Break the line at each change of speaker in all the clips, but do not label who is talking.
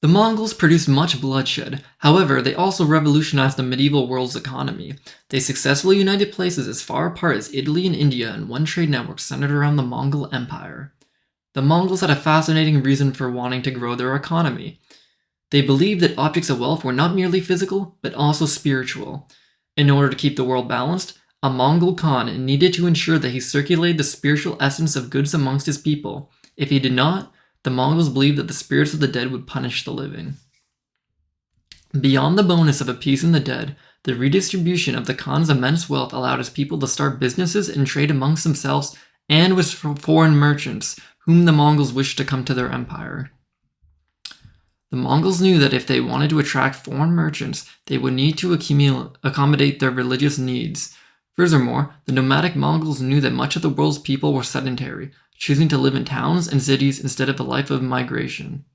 The Mongols produced much bloodshed. However, they also revolutionized the medieval world's economy. They successfully united places as far apart as Italy and India in one trade network centered around the Mongol Empire. The Mongols had a fascinating reason for wanting to grow their economy. They believed that objects of wealth were not merely physical, but also spiritual. In order to keep the world balanced, a Mongol Khan needed to ensure that he circulated the spiritual essence of goods amongst his people. If he did not, the Mongols believed that the spirits of the dead would punish the living. Beyond the bonus of appeasing the dead, the redistribution of the Khan's immense wealth allowed his people to start businesses and trade amongst themselves and with foreign merchants, whom the Mongols wished to come to their empire. The Mongols knew that if they wanted to attract foreign merchants, they would need to accommodate their religious needs. Furthermore, the nomadic Mongols knew that much of the world's people were sedentary, choosing to live in towns and cities instead of a life of migration.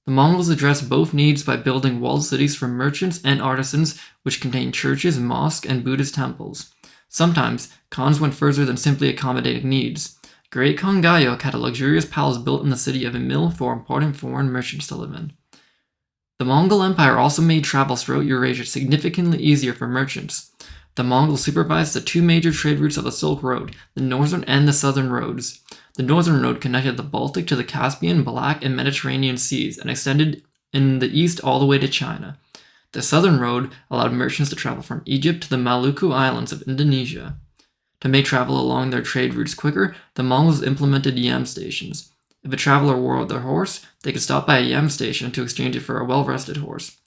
The Mongols addressed both needs by building walled cities for merchants and artisans, which contained churches, mosques, and Buddhist temples. Sometimes, Khans went further than simply accommodating needs. Great Khan Gayok had a luxurious palace built in the city of Emil for important foreign merchants to live in. The Mongol Empire also made travel throughout Eurasia significantly easier for merchants. The Mongols supervised the two major trade routes of the Silk Road, the northern and the southern roads. The northern road connected the Baltic to the Caspian, Black, and Mediterranean seas and extended in the east all the way to China. The southern road allowed merchants to travel from Egypt to the Maluku Islands of Indonesia. To make travel along their trade routes quicker, the Mongols implemented yam stations. If a traveler wore their horse, they could stop by a yam station to exchange it for a well-rested horse.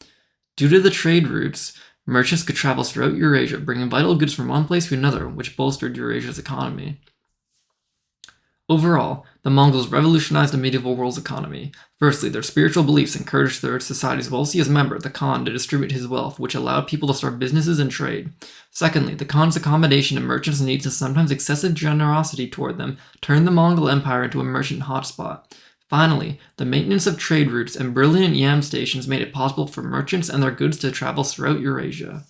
Due to the trade routes, merchants could travel throughout Eurasia, bringing vital goods from one place to another, which bolstered Eurasia's economy. Overall, the Mongols revolutionized the medieval world's economy. Firstly, their spiritual beliefs encouraged their society's wealthiest member, the Khan, to distribute his wealth, which allowed people to start businesses and trade. Secondly, the Khan's accommodation of merchants' needs and sometimes excessive generosity toward them turned the Mongol Empire into a merchant hotspot. Finally, the maintenance of trade routes and brilliant yam stations made it possible for merchants and their goods to travel throughout Eurasia.